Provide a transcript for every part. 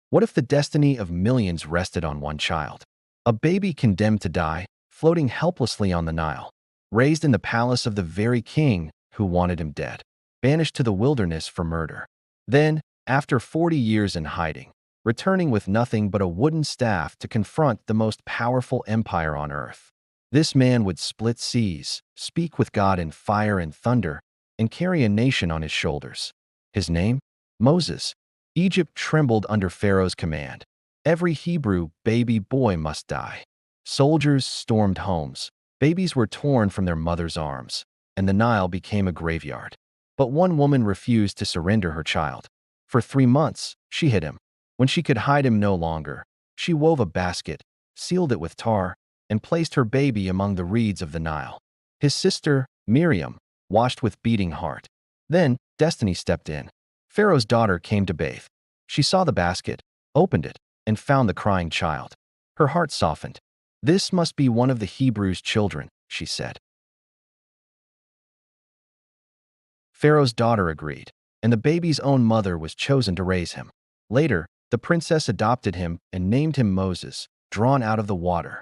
What if the destiny of millions rested on one child? A baby condemned to die, floating helplessly on the Nile, raised in the palace of the very king who wanted him dead, banished to the wilderness for murder. Then, after 40 years in hiding, returning with nothing but a wooden staff to confront the most powerful empire on earth. This man would split seas, speak with God in fire and thunder, and carry a nation on his shoulders. His name? Moses. Egypt trembled under Pharaoh's command. Every Hebrew baby boy must die. Soldiers stormed homes. Babies were torn from their mother's arms, and the Nile became a graveyard. But one woman refused to surrender her child. For 3 months, she hid him. When she could hide him no longer, she wove a basket, sealed it with tar, and placed her baby among the reeds of the Nile. His sister, Miriam, watched with beating heart. Then, destiny stepped in. Pharaoh's daughter came to bathe. She saw the basket, opened it, and found the crying child. Her heart softened. "This must be one of the Hebrews' children," she said. Pharaoh's daughter agreed, and the baby's own mother was chosen to raise him. Later, the princess adopted him and named him Moses, drawn out of the water.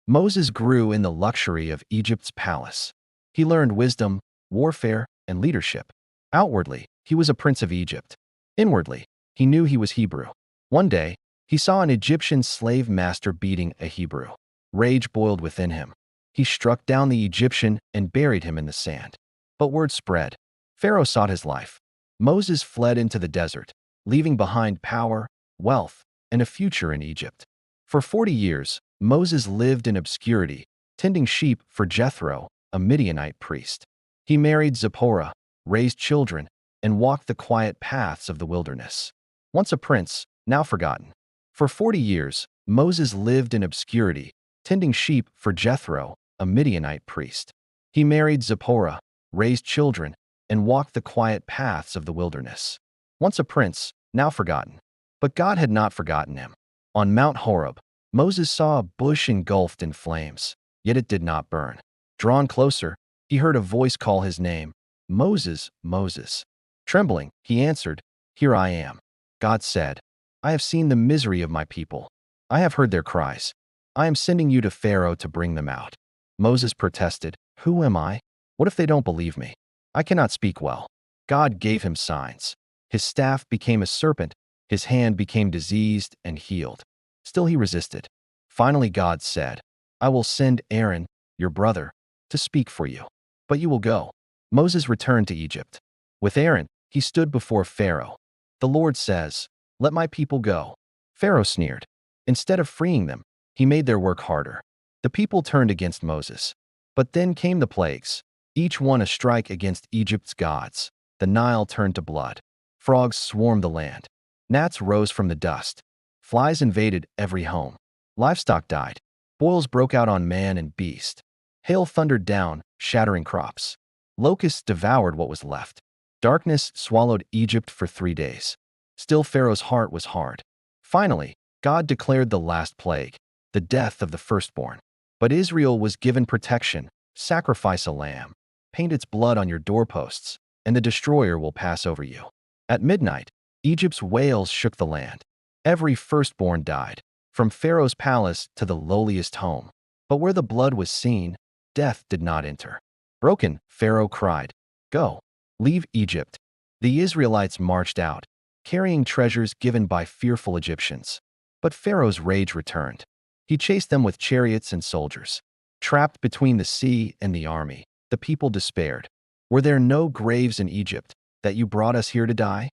Moses grew in the luxury of Egypt's palace. He learned wisdom, warfare, and leadership. Outwardly, he was a prince of Egypt. Inwardly, he knew he was Hebrew. One day, he saw an Egyptian slave master beating a Hebrew. Rage boiled within him. He struck down the Egyptian and buried him in the sand. But word spread. Pharaoh sought his life. Moses fled into the desert, leaving behind power, wealth, and a future in Egypt. For 40 years, Moses lived in obscurity, tending sheep for Jethro, a Midianite priest. He married Zipporah, raised children, and walked the quiet paths of the wilderness. Once a prince, now forgotten. For 40 years, Moses lived in obscurity, tending sheep for Jethro, a Midianite priest. He married Zipporah, raised children, and walked the quiet paths of the wilderness. Once a prince, now forgotten. But God had not forgotten him. On Mount Horeb, Moses saw a bush engulfed in flames, yet it did not burn. Drawn closer, he heard a voice call his name, "Moses, Moses." Trembling, he answered, "Here I am." God said, "I have seen the misery of my people. I have heard their cries. I am sending you to Pharaoh to bring them out." Moses protested, "Who am I? What if they don't believe me? I cannot speak well." God gave him signs. His staff became a serpent, his hand became diseased and healed. Still he resisted. Finally God said, "I will send Aaron, your brother, to speak for you. But you will go." Moses returned to Egypt. With Aaron, he stood before Pharaoh. "The Lord says, 'Let my people go.'" Pharaoh sneered. Instead of freeing them, he made their work harder. The people turned against Moses. But then came the plagues, each one a strike against Egypt's gods. The Nile turned to blood. Frogs swarmed the land. Gnats rose from the dust. Flies invaded every home. Livestock died. Boils broke out on man and beast. Hail thundered down, shattering crops. Locusts devoured what was left. Darkness swallowed Egypt for 3 days. Still Pharaoh's heart was hard. Finally, God declared the last plague, the death of the firstborn. But Israel was given protection. Sacrifice a lamb. Paint its blood on your doorposts, and the destroyer will pass over you. At midnight, Egypt's wails shook the land. Every firstborn died, from Pharaoh's palace to the lowliest home. But where the blood was seen, death did not enter. Broken, Pharaoh cried, "Go, leave Egypt." The Israelites marched out, carrying treasures given by fearful Egyptians. But Pharaoh's rage returned. He chased them with chariots and soldiers. Trapped between the sea and the army, the people despaired. "Were there no graves in Egypt, that you brought us here to die?"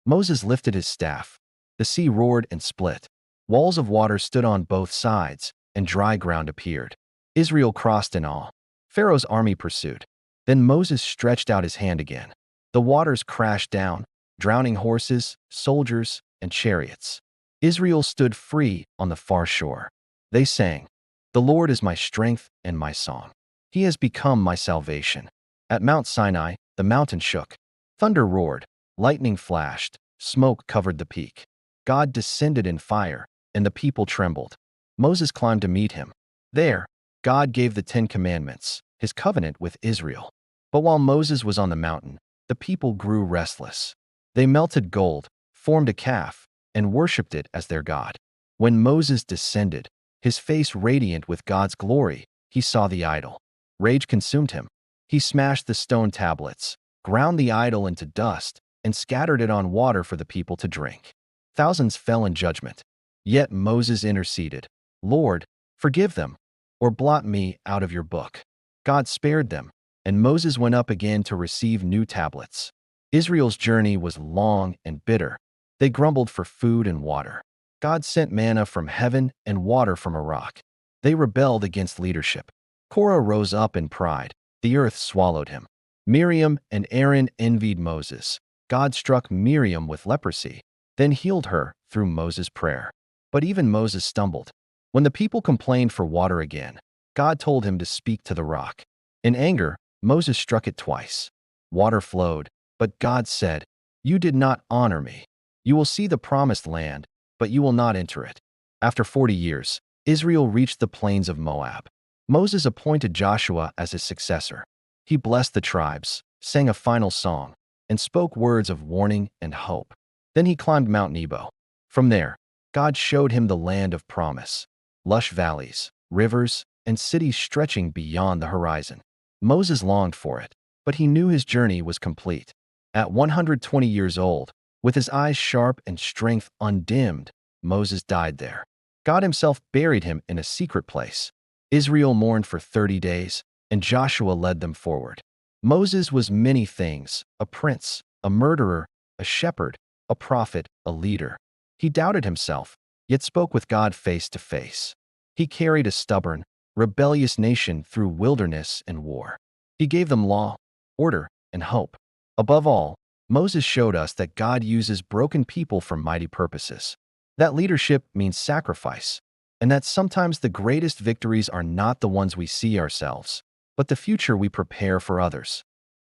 Moses lifted his staff. The sea roared and split. Walls of water stood on both sides, and dry ground appeared. Israel crossed in awe. Pharaoh's army pursued. Then Moses stretched out his hand again. The waters crashed down, drowning horses, soldiers, and chariots. Israel stood free on the far shore. They sang, "The Lord is my strength and my song. He has become my salvation." At Mount Sinai, the mountain shook. Thunder roared, lightning flashed, smoke covered the peak. God descended in fire, and the people trembled. Moses climbed to meet him. There, God gave the 10 Commandments, his covenant with Israel. But while Moses was on the mountain, the people grew restless. They melted gold, formed a calf, and worshipped it as their God. When Moses descended, his face radiant with God's glory, he saw the idol. Rage consumed him. He smashed the stone tablets, ground the idol into dust, and scattered it on water for the people to drink. Thousands fell in judgment. Yet Moses interceded, "Lord, forgive them, or blot me out of your book." God spared them, and Moses went up again to receive new tablets. Israel's journey was long and bitter. They grumbled for food and water. God sent manna from heaven and water from a rock. They rebelled against leadership. Korah rose up in pride. The earth swallowed him. Miriam and Aaron envied Moses. God struck Miriam with leprosy, then healed her through Moses' prayer. But even Moses stumbled. When the people complained for water again, God told him to speak to the rock. In anger, Moses struck it twice. Water flowed, but God said, "You did not honor me. You will see the promised land, but you will not enter it." After 40 years, Israel reached the plains of Moab. Moses appointed Joshua as his successor. He blessed the tribes, sang a final song, and spoke words of warning and hope. Then he climbed Mount Nebo. From there, God showed him the land of promise, lush valleys, rivers, and cities stretching beyond the horizon. Moses longed for it, but he knew his journey was complete. At 120 years old, with his eyes sharp and strength undimmed, Moses died there. God himself buried him in a secret place. Israel mourned for 30 days, and Joshua led them forward. Moses was many things: a prince, a murderer, a shepherd, a prophet, a leader. He doubted himself, yet spoke with God face to face. He carried a stubborn, rebellious nation through wilderness and war. He gave them law, order, and hope. Above all, Moses showed us that God uses broken people for mighty purposes. That leadership means sacrifice, and that sometimes the greatest victories are not the ones we see ourselves, but the future we prepare for others.